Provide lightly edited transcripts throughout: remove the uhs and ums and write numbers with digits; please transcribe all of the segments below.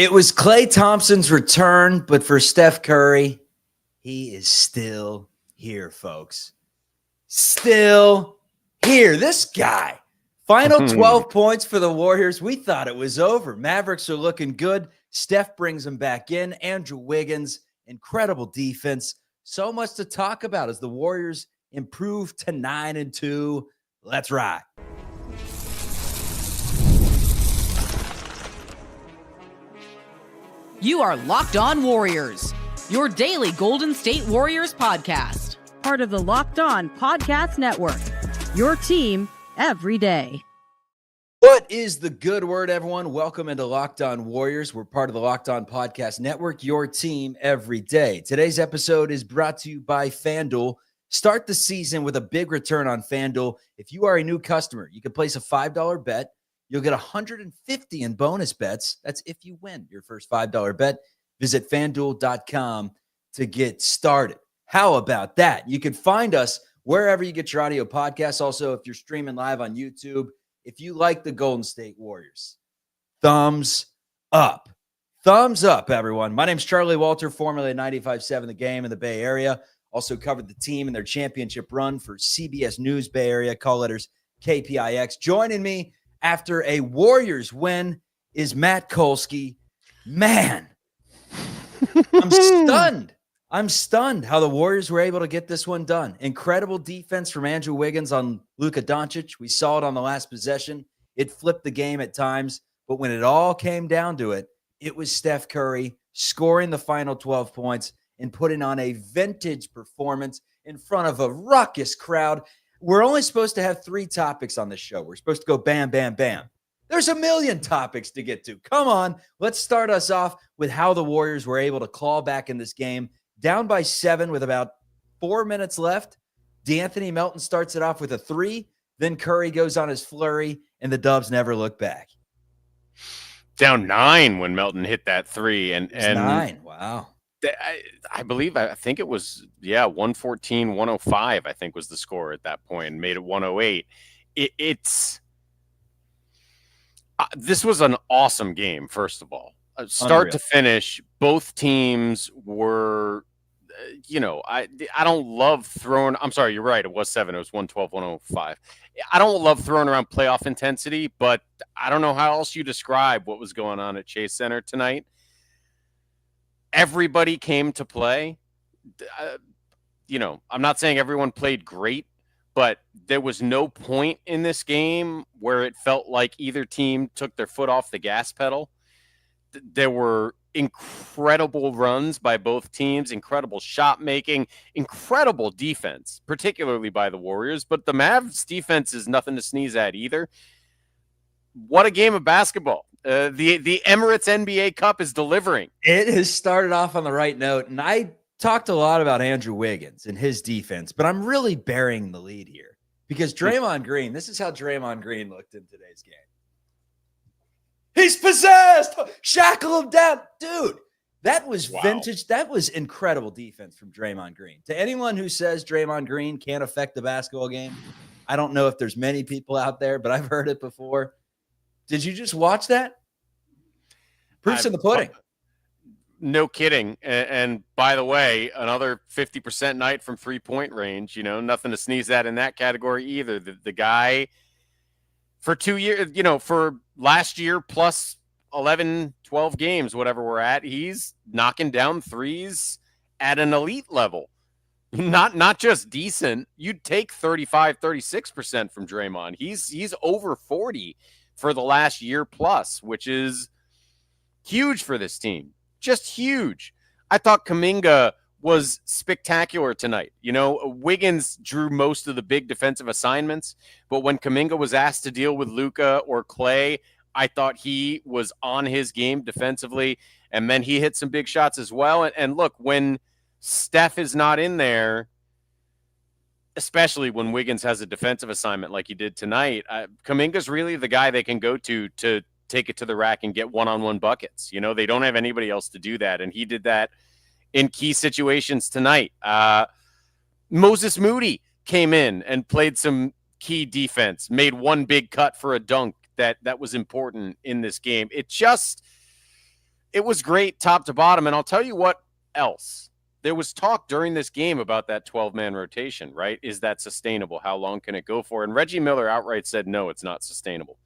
It was Klay Thompson's return, but for Steph Curry, he is still here, folks. Still here. This guy. Final 12 points for the Warriors. We thought it was over. Mavericks are looking good. Steph brings them back in. Andrew Wiggins, incredible defense. So much to talk about as the Warriors improve to 9-2. Let's ride. You are Locked On Warriors, your daily Golden State Warriors podcast. Part of the Locked On Podcast Network, your team every day. What is the good word, everyone? Welcome into Locked On Warriors. We're part of the Locked On Podcast Network, your team every day. Today's episode is brought to you by FanDuel. Start the season with a big return on FanDuel. If you are a new customer, you can place a $5 bet. You'll get $150 in bonus bets. That's if you win your first $5 bet. Visit FanDuel.com to get started. How about that? You can find us wherever you get your audio podcasts. Also, if you're streaming live on YouTube, if you like the Golden State Warriors, thumbs up. Thumbs up, everyone. My name's Charlie Walter, formerly 95.7 The Game in the Bay Area. Also covered the team in their championship run for CBS News Bay Area, call letters KPIX. Joining me after a Warriors win is Matt Kolsky. Man, I'm stunned. I'm stunned how the Warriors were able to get this one done. Incredible defense from Andrew Wiggins on Luka Doncic. We saw it on the last possession. It flipped the game at times, but when it all came down to it, it was Steph Curry scoring the final 12 points and putting on a vintage performance in front of a raucous crowd. We're only supposed to have 3 topics on this show. We're supposed to go bam, bam, bam. There's a million topics to get to. Come on, let's start us off with how the Warriors were able to claw back in this game. Down by 7 with about 4 minutes left. D'Anthony Melton starts it off with a 3. Then Curry goes on his flurry, and the Dubs never look back. Down 9 when Melton hit that 3. And 9, wow. I think it was, 114, 105, I think was the score at that point, and made it 108. This was an awesome game, first of all. Start to finish, both teams were, I don't love throwing, I'm sorry, you're right, it was 7, it was 112, 105. I don't love throwing around playoff intensity, but I don't know how else you describe what was going on at Chase Center tonight. Everybody came to play. I'm not saying everyone played great, but there was no point in this game where it felt like either team took their foot off the gas pedal. There were incredible runs by both teams, incredible shot making, incredible defense, particularly by the Warriors. But the Mavs defense is nothing to sneeze at either. What a game of basketball. The Emirates NBA Cup is delivering. It has started off on the right note, and I talked a lot about Andrew Wiggins and his defense, but I'm really burying the lead here because Draymond Green, this is how Draymond Green looked in today's game. He's possessed. Shackle him down. Dude, that was vintage. That was incredible defense from Draymond Green. To anyone who says Draymond Green can't affect the basketball game, I don't know if there's many people out there, but I've heard it before. Did you just watch that? Proof's in the pudding. No kidding. And by the way, another 50% night from 3-point range, nothing to sneeze at in that category either. The guy for 2 years, for last year plus 11, 12 games, whatever we're at, he's knocking down threes at an elite level. Not just decent. You'd take 35, 36% from Draymond. He's over 40 for the last year plus, which is huge for this team. Just huge. I thought Kuminga was spectacular tonight. Wiggins drew most of the big defensive assignments, but when Kuminga was asked to deal with Luka or Klay, I thought he was on his game defensively, and then he hit some big shots as well. And look, when Steph is not in there, especially when Wiggins has a defensive assignment like he did tonight, Kuminga's really the guy they can go to take it to the rack and get one-on-one buckets. They don't have anybody else to do that, and he did that in key situations tonight. Moses Moody came in and played some key defense, made one big cut for a dunk that was important in this game. it was great top to bottom. And I'll tell you what else. There was talk during this game about that 12-man rotation, right? Is that sustainable? How long can it go for? And Reggie Miller outright said, no, it's not sustainable.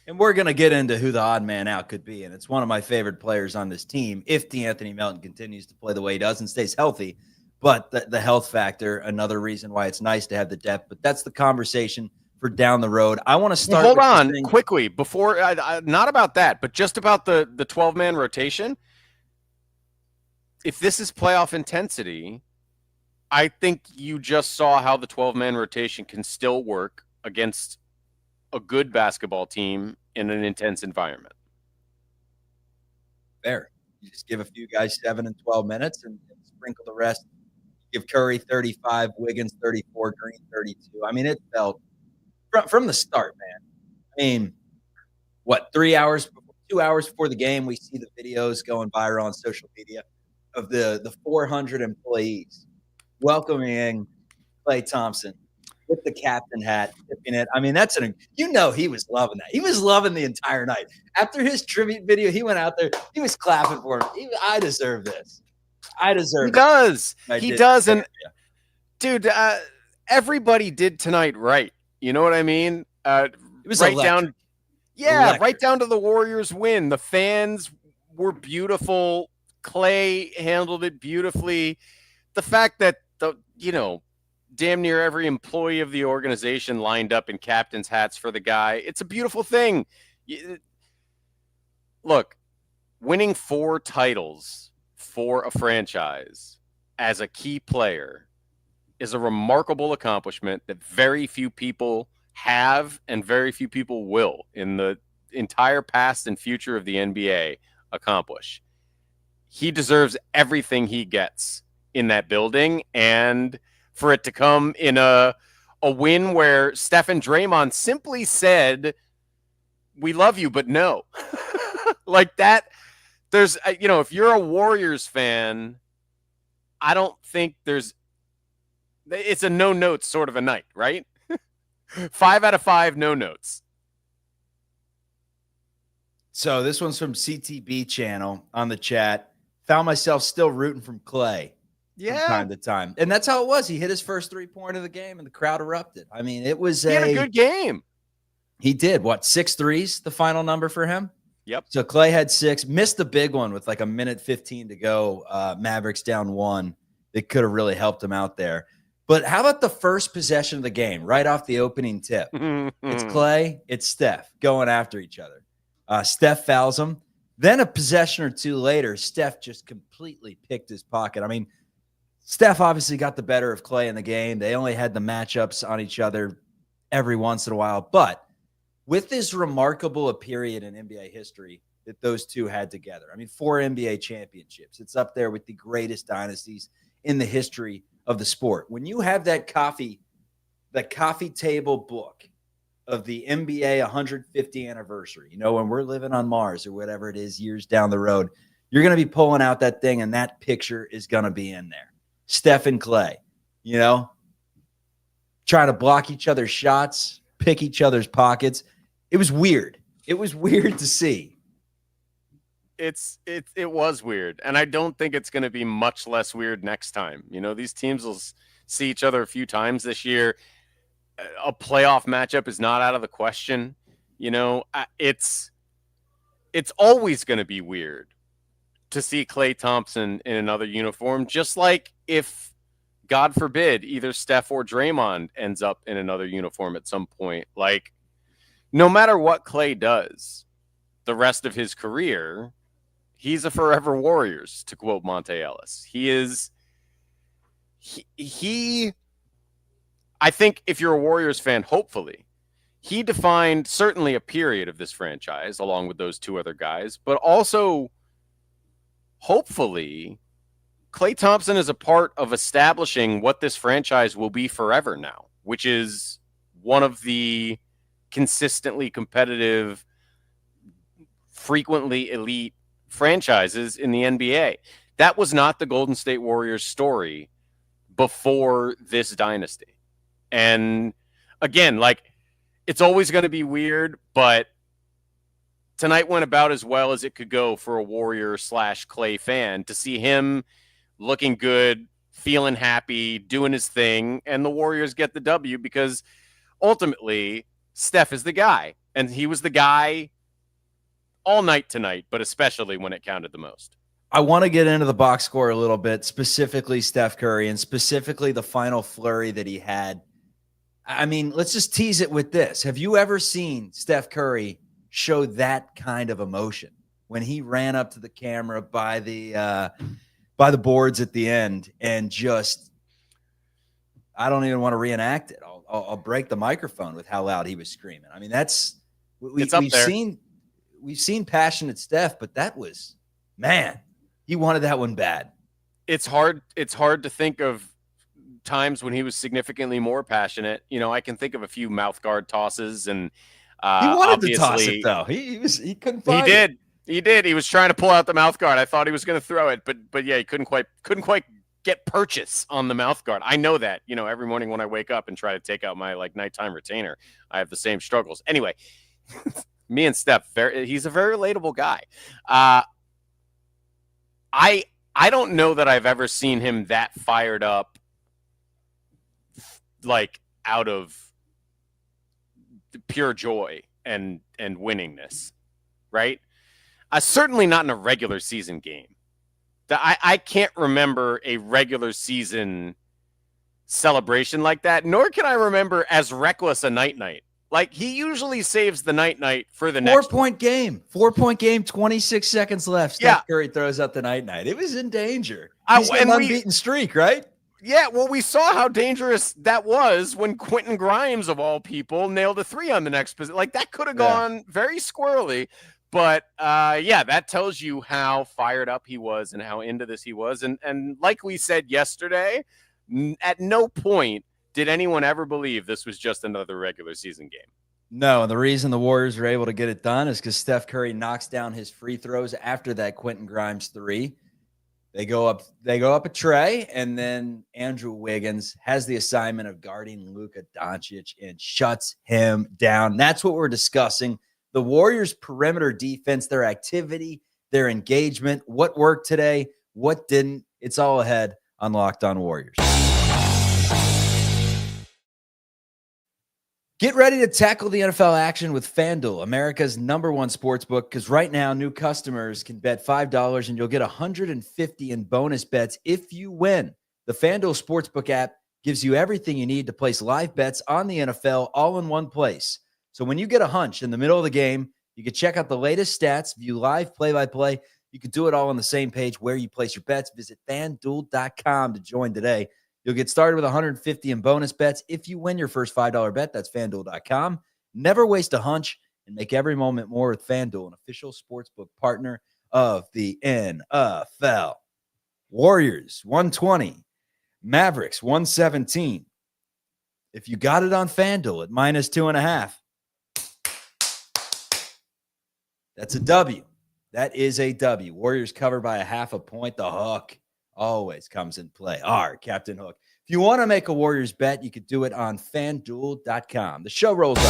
And we're going to get into who the odd man out could be. And it's one of my favorite players on this team if DeAnthony Melton continues to play the way he does and stays healthy. But the health factor, another reason why it's nice to have the depth. But that's the conversation for down the road. I want to start. Hold on quickly before, not about that, but just about the 12-man rotation. If this is playoff intensity, I think you just saw how the 12-man rotation can still work against a good basketball team in an intense environment. Fair. You just give a few guys 7 and 12 minutes and sprinkle the rest. Give Curry 35, Wiggins 34, Green 32. I mean, it felt from the start, man. I mean, what, 2 hours before the game, we see the videos going viral on social media of the 400 employees welcoming Klay Thompson with the captain hat, tipping it. I mean, he was loving that. He was loving the entire night. After his tribute video, he went out there. He was clapping for him. I deserve this. I deserve it. He does. And dude, everybody did tonight right. You know what I mean? It was right electric. Right down to the Warriors win. The fans were beautiful. Klay handled it beautifully. The fact that damn near every employee of the organization lined up in captain's hats for the guy. It's a beautiful thing. Look, winning 4 titles for a franchise as a key player is a remarkable accomplishment that very few people have and very few people will in the entire past and future of the NBA accomplish. He deserves everything he gets in that building, and for it to come in a win where Steph and Draymond simply said, "We love you, but no." Like that, there's, if you're a Warriors fan, I don't think it's a no notes sort of a night, right? 5 out of 5, no notes. So this one's from CTB channel on the chat. Found myself still rooting from Klay from time to time. And that's how it was. He hit his first 3-pointer of the game and the crowd erupted. I mean, he had a good game. He did. 6 threes, the final number for him? Yep. So Klay had 6, missed the big one with like a minute 15 to go. Mavericks down 1. It could have really helped him out there. But how about the first possession of the game, right off the opening tip? It's Klay, it's Steph going after each other. Steph fouls him. Then a possession or two later, Steph just completely picked his pocket. I mean, Steph obviously got the better of Klay in the game. They only had the matchups on each other every once in a while. But with this remarkable a period in NBA history that those two had together, I mean, 4 NBA championships. It's up there with the greatest dynasties in the history of the sport. When you have that coffee table book of the NBA 150th anniversary, when we're living on Mars or whatever it is years down the road, you're going to be pulling out that thing and that picture is going to be in there. Steph and Klay, trying to block each other's shots, pick each other's pockets. It was weird. It was weird to see. It was weird. And I don't think it's going to be much less weird next time. These teams will see each other a few times this year. A playoff matchup is not out of the question. It's always going to be weird to see Klay Thompson in another uniform, just like if, God forbid, either Steph or Draymond ends up in another uniform at some point. Like, no matter what Klay does the rest of his career, he's a forever Warriors, to quote Monte Ellis. I think if you're a Warriors fan, hopefully, he defined certainly a period of this franchise along with those 2 other guys, but also hopefully Klay Thompson is a part of establishing what this franchise will be forever now, which is one of the consistently competitive, frequently elite franchises in the NBA. That was not the Golden State Warriors story before this dynasty. And again, it's always going to be weird, but tonight went about as well as it could go for a Warrior/Klay fan, to see him looking good, feeling happy, doing his thing, and the Warriors get the W, because ultimately Steph is the guy, and he was the guy all night tonight, but especially when it counted the most. I want to get into the box score a little bit, specifically Steph Curry, and specifically the final flurry that he had. I mean, let's just tease it with this. Have you ever seen Steph Curry show that kind of emotion when he ran up to the camera by the boards at the end and just, I don't even want to reenact it. I'll break the microphone with how loud he was screaming. I mean, we've seen passionate Steph, but that was, man, he wanted that one bad. It's hard to think of times when he was significantly more passionate. You know, I can think of a few mouth guard tosses, and he wanted to toss it though. He couldn't find it. He did. He was trying to pull out the mouth guard. I thought he was going to throw it, but yeah, he couldn't quite get purchase on the mouth guard. I know that. You know, every morning when I wake up and try to take out my nighttime retainer, I have the same struggles. Anyway, me and Steph, he's a very relatable guy. I don't know that I've ever seen him that fired up, like out of pure joy and winningness, right? Certainly not in a regular season game. I can't remember a regular season celebration like that, nor can I remember as reckless a night. Like, he usually saves the night for the next 4-point game. 4-point game, 26 seconds left. Steph Curry throws up the night. It was in danger. He's an unbeaten streak, right? Yeah, well, we saw how dangerous that was when Quentin Grimes, of all people, nailed a 3 on the next position. Like, that could have gone very squirrely. But, that tells you how fired up he was and how into this he was. And like we said yesterday, at no point did anyone ever believe this was just another regular season game. No, and the reason the Warriors were able to get it done is because Steph Curry knocks down his free throws after that Quentin Grimes 3. They go up a tray, and then Andrew Wiggins has the assignment of guarding Luka Doncic and shuts him down. That's what we're discussing. The Warriors' perimeter defense, their activity, their engagement, what worked today, what didn't. It's all ahead on Locked On Warriors. Get ready to tackle the NFL action with FanDuel, America's #1 sportsbook, because right now new customers can bet $5 and you'll get $150 in bonus bets if you win. The FanDuel Sportsbook app gives you everything you need to place live bets on the NFL all in one place. So when you get a hunch in the middle of the game, you can check out the latest stats, view live play-by-play. You can do it all on the same page where you place your bets. Visit FanDuel.com to join today. You'll get started with $150 in bonus bets if you win your first $5 bet. That's FanDuel.com. Never waste a hunch and make every moment more with FanDuel, an official sportsbook partner of the NFL. Warriors, 120. Mavericks, 117. If you got it on FanDuel at -2.5, that's a W. That is a W. Warriors cover by 0.5 point. The hook always comes in play. Captain Hook. If you want to make a Warriors bet, you could do it on FanDuel.com. The show rolls on.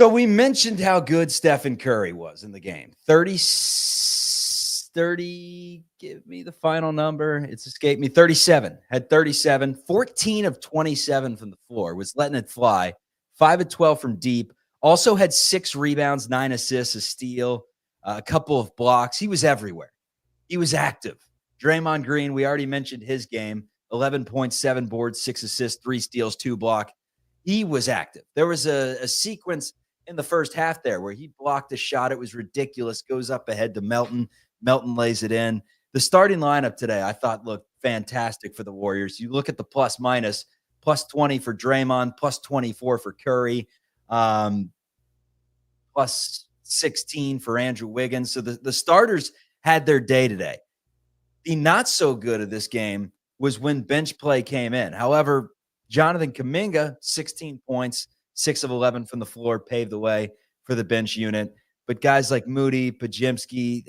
So we mentioned how good Stephen Curry was in the game. 30, give me the final number. It's escaped me. 37. Had 37. 14 of 27 from the floor. Was letting it fly. 5 of 12 from deep. Also had 6 rebounds, 9 assists, a steal, a couple of blocks. He was everywhere. He was active. Draymond Green, we already mentioned his game. 11.7 boards, 6 assists, 3 steals, 2 block. He was active. There was a sequence in the first half there where he blocked a shot. It was ridiculous. Goes up ahead to Melton. Melton lays it in. The starting lineup today, I thought, looked fantastic for the Warriors. You look at the plus-minus, +20 for Draymond, +24 for Curry, +16 for Andrew Wiggins. So the starters had their day today. The not so good of this game was when bench play came in. However, Jonathan Kuminga, 16 points, 6 of 11 from the floor, paved the way for the bench unit. But guys like Moody, Pajimski,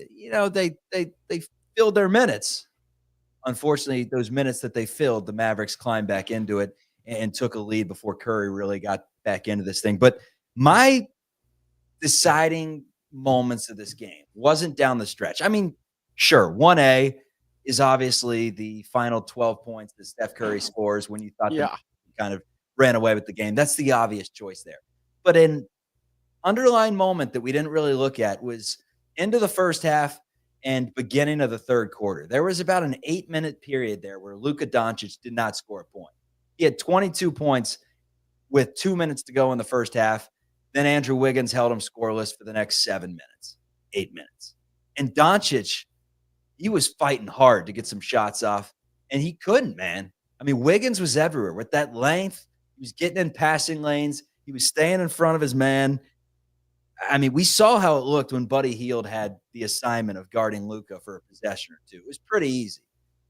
they filled their minutes. Unfortunately, those minutes that they filled, the Mavericks climbed back into it and took a lead before Curry really got back into this thing. But my deciding moments of this game. Wasn't down the stretch. I mean, sure, 1A is obviously the final 12 points that Steph Curry scores when you thought the kind of ran away with the game. That's the obvious choice there. But an underlying moment that we didn't really look at was into the first half and beginning of the third quarter. There was about an 8-minute period there where Luka Doncic did not score a point. He had 22 points with 2 minutes to go in the first half. Then Andrew Wiggins held him scoreless for the next 7 minutes, 8 minutes. And Doncic, he was fighting hard to get some shots off, and he couldn't, man. I mean, Wiggins was everywhere with that length. He was getting in passing lanes. He was staying in front of his man. I mean, we saw how it looked when Buddy Hield had the assignment of guarding Luka for a possession or two. It was pretty easy.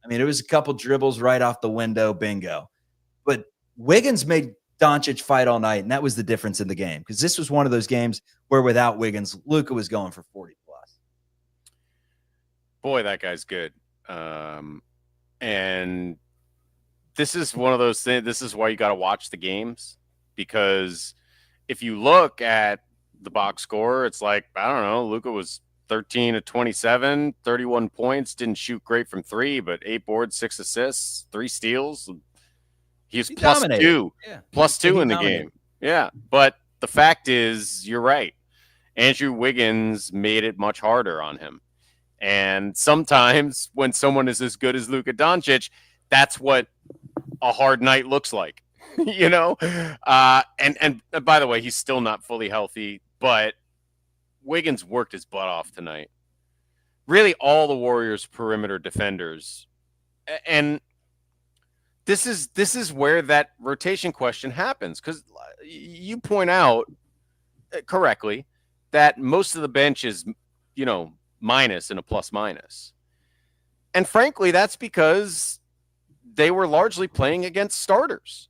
I mean, it was a couple dribbles right off the window, bingo. But Wiggins made Doncic fight all night, and that was the difference in the game, because this was one of those games where without Wiggins, Luka was going for 40+. Boy, that guy's good. And this is one of those things. This is why you got to watch the games, because if you look at the box score, it's like, I don't know, Luka was 13 of 27, 31 points, didn't shoot great from three, but 8 boards, 6 assists, 3 steals. He was +2, +2 in the game. Yeah. But the fact is, you're right. Andrew Wiggins made it much harder on him. And sometimes when someone is as good as Luka Doncic, that's what a hard night looks like, you know? And by the way, he's still not fully healthy, but Wiggins worked his butt off tonight. Really, all the Warriors' perimeter defenders. And this is where that rotation question happens, because you point out correctly that most of the bench is, minus and a plus-minus. And frankly, that's because they were largely playing against starters,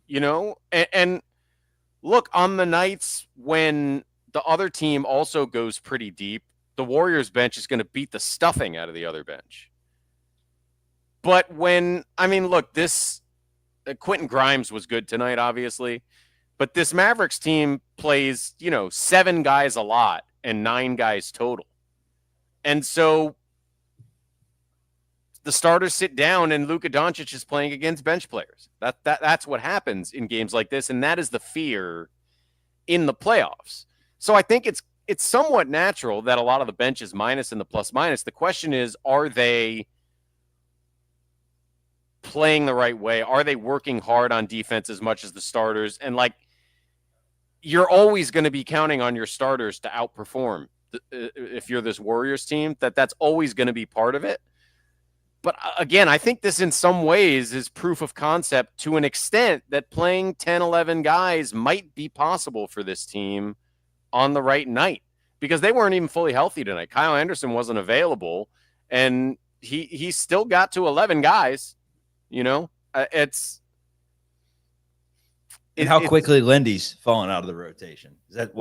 and look, on the nights when the other team also goes pretty deep, the Warriors bench is going to beat the stuffing out of the other bench. But this Quentin Grimes was good tonight, obviously, but this Mavericks team plays, 7 guys a lot and 9 guys total. And so the starters sit down and Luka Doncic is playing against bench players. That's what happens in games like this, and that is the fear in the playoffs. So I think it's somewhat natural that a lot of the bench is minus and the plus minus. The question is, are they playing the right way? Are they working hard on defense as much as the starters? And you're always going to be counting on your starters to outperform. If you're this Warriors team, that's always going to be part of it. But again, I think this in some ways is proof of concept to an extent that playing 10, 11 guys might be possible for this team on the right night, because they weren't even fully healthy tonight. Kyle Anderson wasn't available, and he still got to 11 guys. How quickly Lindy's fallen out of the rotation. Is that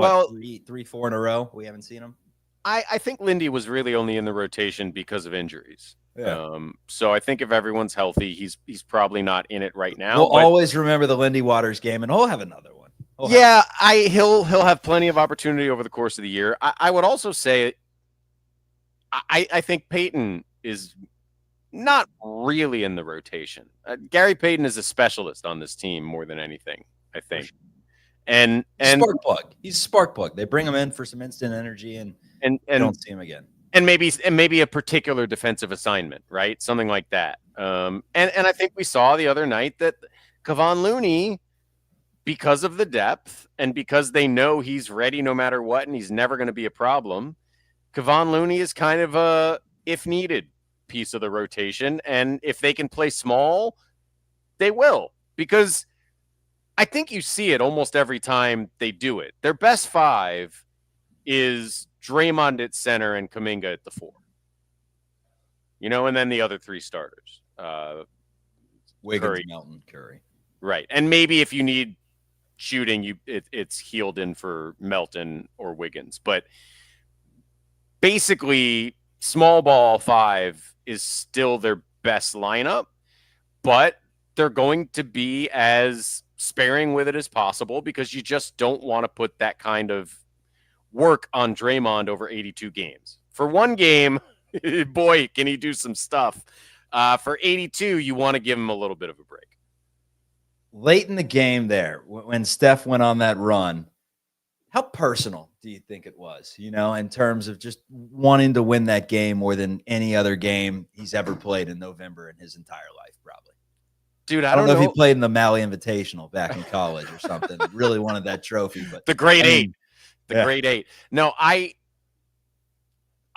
three, 4 in a row? We haven't seen him. I think Lindy was really only in the rotation because of injuries. Yeah. So I think if everyone's healthy, he's probably not in it right now. We'll always remember the Lindy Waters game, and he'll have another one. He'll have plenty of opportunity over the course of the year. I would also say, I think Payton is not really in the rotation. Gary Payton is a specialist on this team more than anything, I think. And spark plug. He's a spark plug. They bring him in for some instant energy, and don't see him again. And maybe a particular defensive assignment, right? Something like that. And I think we saw the other night that Kevon Looney, because of the depth and because they know he's ready no matter what and he's never going to be a problem, Kevon Looney is kind of a if needed piece of the rotation. And if they can play small, they will, because I think you see it almost every time they do it. Their best 5 is Draymond at center and Kuminga at the 4. And then the other 3 starters. Wiggins, Curry. Melton, Curry. Right. And maybe if you need shooting, it's healed in for Melton or Wiggins. But basically, small ball 5 is still their best lineup, but they're going to be as sparing with it as possible, because you just don't want to put that kind of work on Draymond over 82 games. For one game, boy, can he do some stuff. For 82, you want to give him a little bit of a break. Late in the game there, when Steph went on that run, how personal do you think it was, in terms of just wanting to win that game more than any other game he's ever played in November in his entire life, probably? Dude, I don't know if he played in the Maui Invitational back in college or something. Really wanted that trophy. But the Great Eight. Great Eight. No, I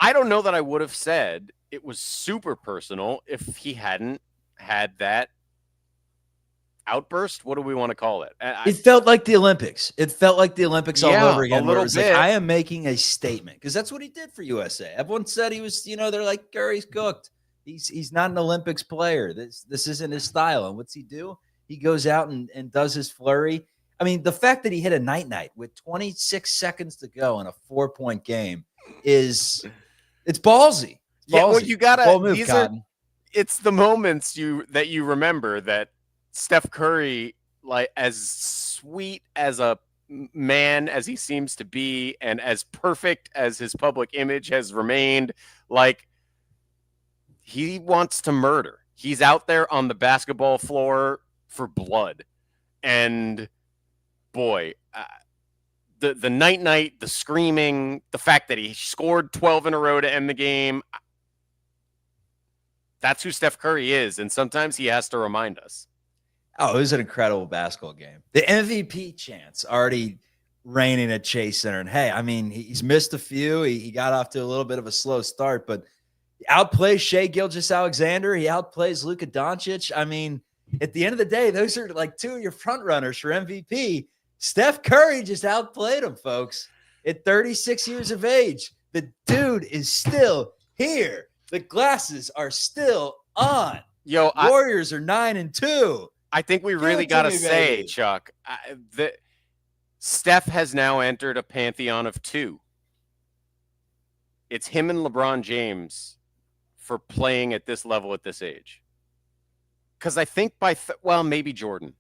don't know that I would have said it was super personal if he hadn't had that outburst. What do we want to call it? It felt like the Olympics. It felt like the Olympics all over again. A little bit. Like, I am making a statement, because that's what he did for USA. Everyone said he was, they're like, Curry's cooked. He's not an Olympics player. This isn't his style. And what's he do? He goes out and does his flurry. I mean, the fact that he hit a night with 26 seconds to go in a 4-point game it's ballsy. Yeah, well, you gotta. It's the moments that you remember that Steph Curry, like, as sweet as a man as he seems to be, and as perfect as his public image has remained, like, he wants to murder. He's out there on the basketball floor for blood, and boy, the night, the screaming, the fact that he scored 12 in a row to end the game. That's who Steph Curry is, and sometimes he has to remind us. Oh, it was an incredible basketball game. The MVP chants already reigning at Chase Center. And hey, I mean, he's missed a few. He got off to a little bit of a slow start, but he outplays Shai Gilgeous-Alexander. He outplays Luka Doncic. I mean, at the end of the day, those are like two of your front runners for MVP. Steph Curry just outplayed him, folks. At 36 years of age, the dude is still here. The glasses are still on. Warriors are 9-2. I think we really got to say, Chuck, that Steph has now entered a pantheon of two. It's him and LeBron James for playing at this level at this age. Because I think maybe Jordan.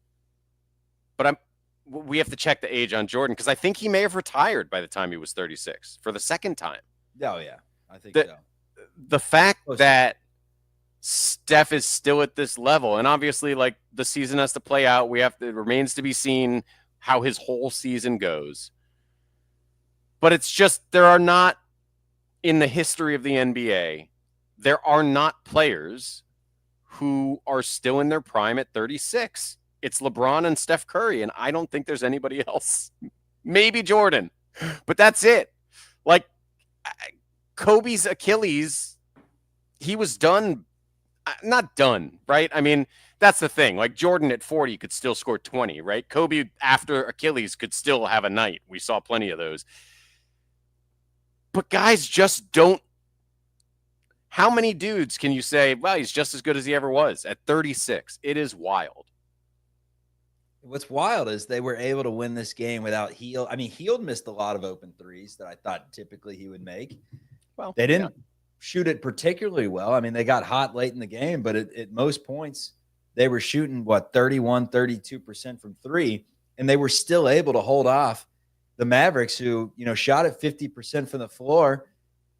But we have to check the age on Jordan, because I think he may have retired by the time he was 36 for the second time. Oh, yeah. I think so. The fact that Steph is still at this level, and obviously, like, the season has to play out. It remains to be seen how his whole season goes. But it's just, there are not, in the history of the NBA, there are not players who are still in their prime at 36. It's LeBron and Steph Curry, and I don't think there's anybody else. Maybe Jordan, but that's it. Like, Kobe's Achilles, he was done. Not done, right? I mean, that's the thing. Like, Jordan at 40 could still score 20, right? Kobe after Achilles could still have a night. We saw plenty of those. But guys just don't. How many dudes can you say, well, he's just as good as he ever was at 36? It is wild. What's wild is they were able to win this game without Hield. I mean, Hield missed a lot of open threes that I thought typically he would make. Well, they didn't shoot it particularly well. I mean, they got hot late in the game, but at most points, they were shooting, 32% from three, and they were still able to hold off the Mavericks, who, shot at 50% from the floor.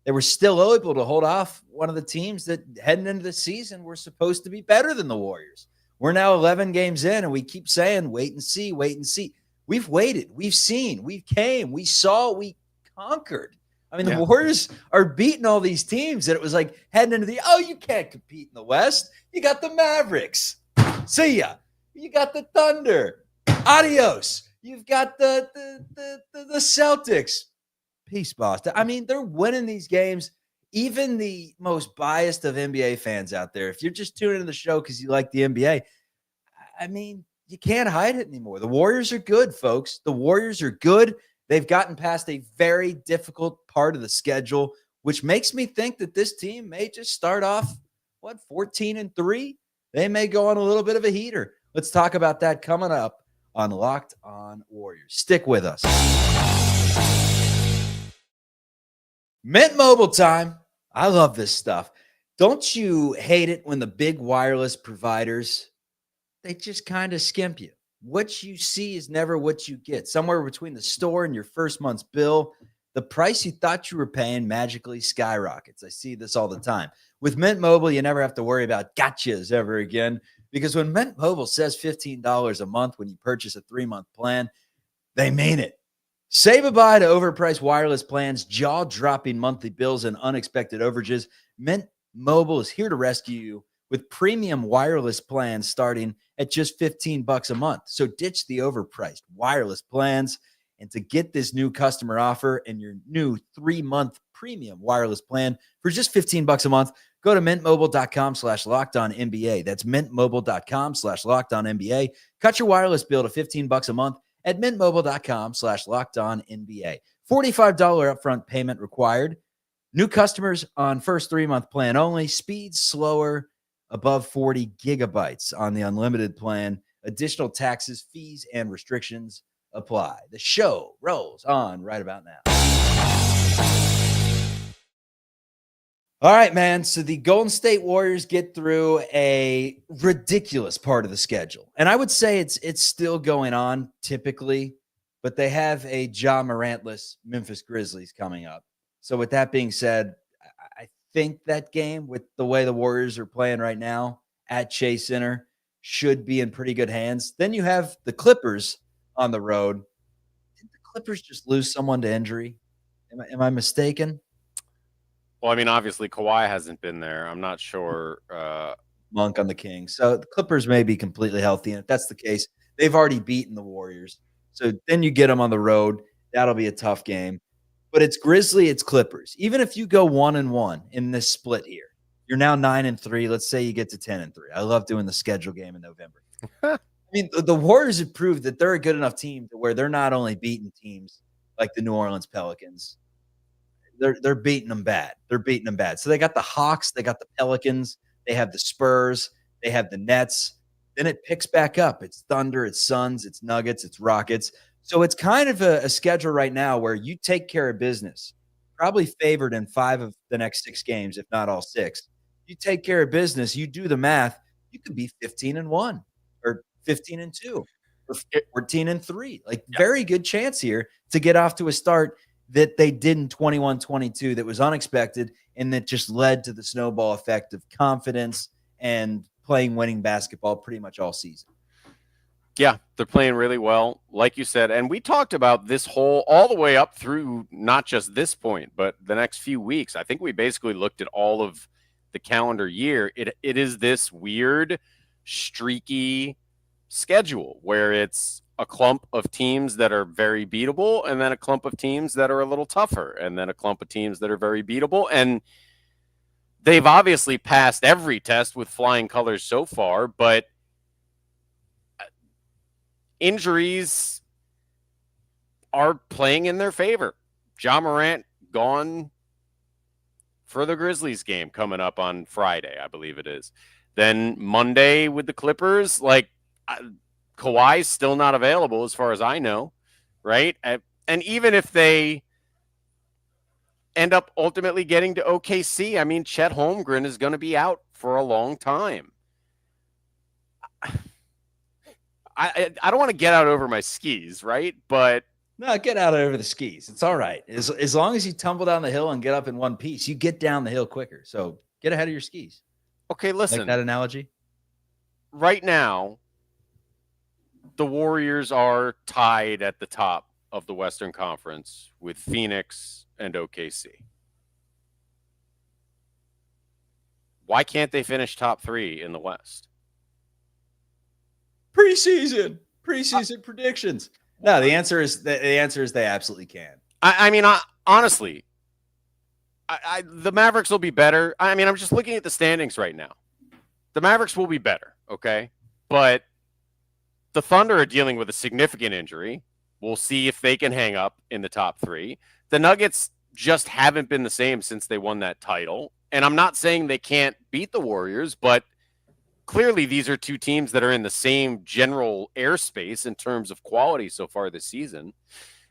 They were still able to hold off one of the teams that heading into the season were supposed to be better than the Warriors. We're now 11 games in, and we keep saying, wait and see, wait and see. We've waited. We've seen. We came. We saw. We conquered. I mean, the Warriors are beating all these teams that it was like heading into you can't compete in the West. You got the Mavericks. See ya. You got the Thunder. Adios. You've got the Celtics. Peace, Boston. I mean, they're winning these games. Even the most biased of NBA fans out there, if you're just tuning into the show because you like the NBA, I mean, you can't hide it anymore. The Warriors are good, folks. The Warriors are good. They've gotten past a very difficult part of the schedule, which makes me think that this team may just start off, 14-3? They may go on a little bit of a heater. Let's talk about that coming up on Locked On Warriors. Stick with us. Mint Mobile time. I love this stuff. Don't you hate it when the big wireless providers, they just kind of skimp you? What you see is never what you get. Somewhere between the store and your first month's bill, the price you thought you were paying magically skyrockets. I see this all the time. With Mint Mobile, you never have to worry about gotchas ever again, because when Mint Mobile says $15 a month when you purchase a 3-month plan, they mean it. Say goodbye to overpriced wireless plans, jaw-dropping monthly bills, and unexpected overages. Mint Mobile is here to rescue you with premium wireless plans starting at just $15 a month. So ditch the overpriced wireless plans. And to get this new customer offer and your new 3-month premium wireless plan for just $15 a month, go to mintmobile.com/lockedonnba. That's mintmobile.com/lockedonnba. Cut your wireless bill to $15 a month at mintmobile.com/lockedonnba. $45 upfront payment required. New customers on first 3-month plan only. Speed slower, above 40 gigabytes on the unlimited plan. Additional taxes, fees, and restrictions apply. The show rolls on right about now. All right, man. So the Golden State Warriors get through a ridiculous part of the schedule. And I would say it's still going on typically, but they have a Ja Morantless Memphis Grizzlies coming up. So with that being said, I think that game, with the way the Warriors are playing right now at Chase Center, should be in pretty good hands. Then you have the Clippers on the road. Did the Clippers just lose someone to injury? Am I mistaken? Well, I mean, obviously Kawhi hasn't been there. I'm not sure. Monk on the Kings. So the Clippers may be completely healthy. And if that's the case, they've already beaten the Warriors. So then you get them on the road. That'll be a tough game. But it's Grizzly, it's Clippers. Even if you go 1-1 in this split here, you're now 9-3. Let's say you get to 10-3. I love doing the schedule game in November. I mean, the Warriors have proved that they're a good enough team to where they're not only beating teams like the New Orleans Pelicans. They're beating them bad. They're beating them bad. So they got the Hawks, they got the Pelicans, they have the Spurs, they have the Nets. Then it picks back up. It's Thunder, it's Suns, it's Nuggets, it's Rockets. So it's kind of a schedule right now where you take care of business, probably favored in 5 of the next 6 games, if not all 6. You take care of business, you do the math, you could be 15-1 or 15-2 or 14-3. Like, very good chance here to get off to a start that they did in 21-22 that was unexpected and that just led to the snowball effect of confidence and playing winning basketball pretty much all season. Yeah, they're playing really well, like you said. And we talked about this all the way up through not just this point, but the next few weeks. I think we basically looked at all of the calendar year. It is this weird, streaky schedule where it's a clump of teams that are very beatable, and then a clump of teams that are a little tougher, and then a clump of teams that are very beatable. And they've obviously passed every test with flying colors so far, but injuries are playing in their favor. Ja Morant gone for the Grizzlies game coming up on Friday, I believe it is. Then Monday with the Clippers, like, Kawhi's still not available as far as I know, right? And even if they end up ultimately getting to OKC, I mean, Chet Holmgren is going to be out for a long time. I don't want to get out over my skis, right? But no, get out over the skis. It's all right. As long as you tumble down the hill and get up in one piece, you get down the hill quicker. So get ahead of your skis. Okay, listen. Like that analogy? Right now, the Warriors are tied at the top of the Western Conference with Phoenix and OKC. Why can't they finish top 3 in the West? Preseason predictions. No, the answer is they absolutely can. I mean, honestly, the Mavericks will be better. I mean, I'm just looking at the standings right now. The Mavericks will be better, okay? But the Thunder are dealing with a significant injury. We'll see if they can hang up in the top 3. The Nuggets just haven't been the same since they won that title. And I'm not saying they can't beat the Warriors, but clearly these are two teams that are in the same general airspace in terms of quality so far this season.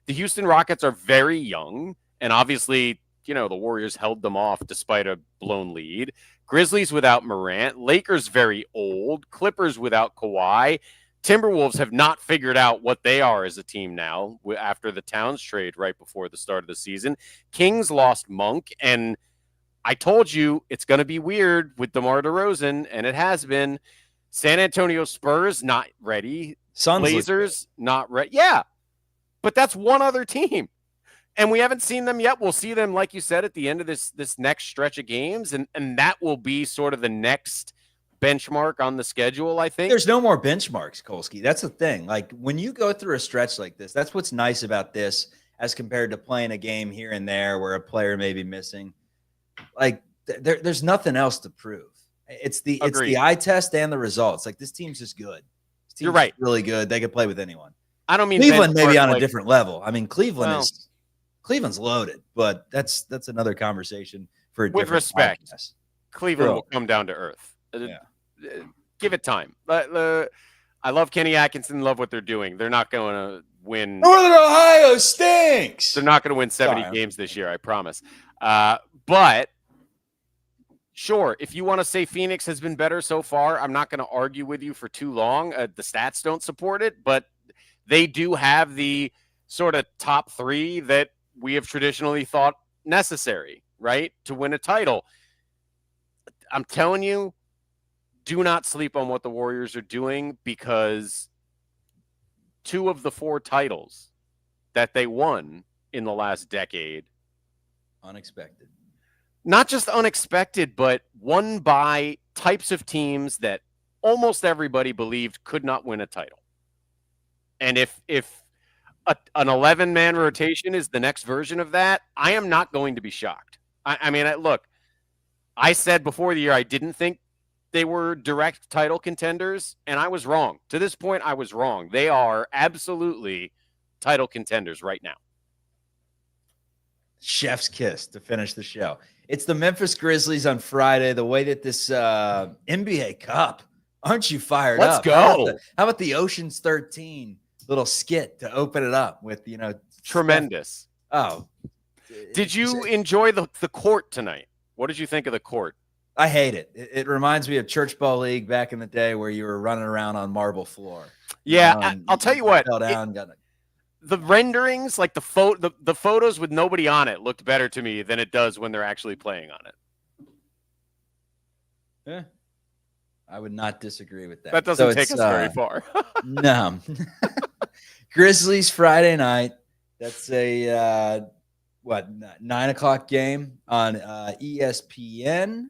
The Houston Rockets are very young, and obviously, you know, the Warriors held them off despite a blown lead. Grizzlies without Morant. Lakers very old. Clippers without Kawhi. Timberwolves have not figured out what they are as a team now after the Towns trade right before the start of the season. Kings lost Monk, and I told you it's going to be weird with DeMar DeRozan, and it has been. San Antonio Spurs not ready. Blazers not ready. Yeah, but that's one other team, and we haven't seen them yet. We'll see them, like you said, at the end of this next stretch of games, and that will be sort of the next benchmark on the schedule, I think. There's no more benchmarks, Kolsky. That's the thing. Like, when you go through a stretch like this, that's what's nice about this as compared to playing a game here and there where a player may be missing. Like, there's nothing else to prove. It's the eye test and the results. Like, this team's just good. This team's You're right. Really good. They could play with anyone. I don't mean Cleveland maybe on a different level. I mean, Cleveland's loaded, but that's another conversation for a different respect. Podcast. Cleveland will come down to earth. Give it time. I love Kenny Atkinson. Love what they're doing. They're not going to win. Northern Ohio stinks. They're not going to win 70 games this year, I promise. But sure, if you want to say Phoenix has been better so far, I'm not going to argue with you for too long. The stats don't support it, but they do have the sort of top three that we have traditionally thought necessary, right, to win a title. I'm telling you, do not sleep on what the Warriors are doing, because 2 of the 4 titles that they won in the last decade, unexpected. Not just unexpected, but won by types of teams that almost everybody believed could not win a title. And if an 11-man rotation is the next version of that, I am not going to be shocked. I mean, look, I said before the year I didn't think they were direct title contenders, and I was wrong. To this point, I was wrong. They are absolutely title contenders right now. Chef's kiss to finish the show. It's the Memphis Grizzlies on Friday. The way that this NBA Cup, aren't you fired up? Let's go. How about the Ocean's 13 little skit to open it up with, tremendous. Steph. Did you enjoy the court tonight? What did you think of the court? I hate it. It reminds me of Church Ball League back in the day where you were running around on marble floor. Yeah, I'll tell you what. Fell down, the renderings, like the photos with nobody on it, looked better to me than it does when they're actually playing on it. Yeah, I would not disagree with that. That doesn't take us very far. No. Grizzlies Friday night. That's a 9:00 game on ESPN.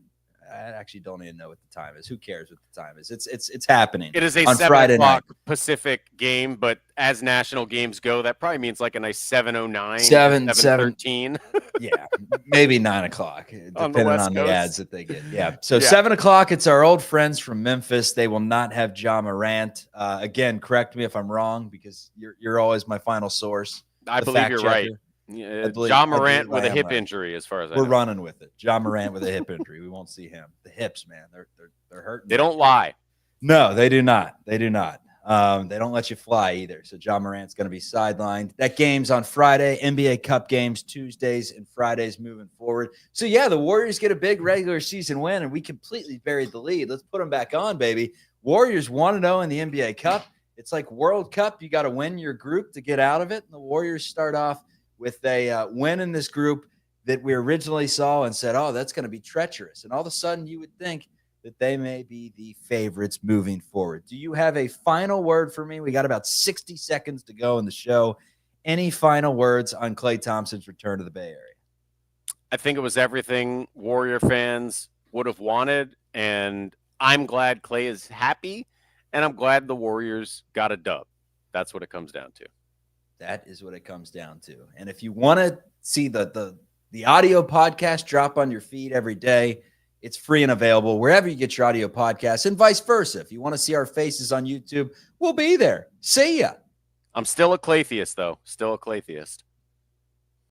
I actually don't even know what the time is. Who cares what the time is? It's happening. It is a on 7 Friday o'clock night. Pacific game, but as national games go, that probably means like a nice 7:09, 7:13. Yeah, maybe 9:00, depending on the ads that they get. Yeah, so 7 o'clock. It's our old friends from Memphis. They will not have Ja Morant. Again, correct me if I'm wrong, because you're always my final sourse. I believe you're right. Ja Morant with a hip injury, as far as I know. We're running with it. Ja Morant with a hip injury. We won't see him. The hips, man, they're hurting. They don't lie. No, they do not. They do not. They don't let you fly either. So Ja Morant's going to be sidelined. That game's on Friday. NBA Cup games Tuesdays and Fridays moving forward. So yeah, the Warriors get a big regular season win, and we completely buried the lead. Let's put them back on, baby. Warriors 1-0 in the NBA Cup. It's like World Cup. You got to win your group to get out of it. And the Warriors start off with a win in this group that we originally saw and said, oh, that's going to be treacherous. And all of a sudden you would think that they may be the favorites moving forward. Do you have a final word for me? We got about 60 seconds to go in the show. Any final words on Klay Thompson's return to the Bay Area? I think it was everything Warrior fans would have wanted, and I'm glad Klay is happy, and I'm glad the Warriors got a dub. That's what it comes down to. That is what it comes down to. And if you want to see the audio podcast drop on your feed every day, it's free and available wherever you get your audio podcasts, and vice versa. If you want to see our faces on YouTube, we'll be there. See ya. I'm still a Claytheist, though. Still a Claytheist.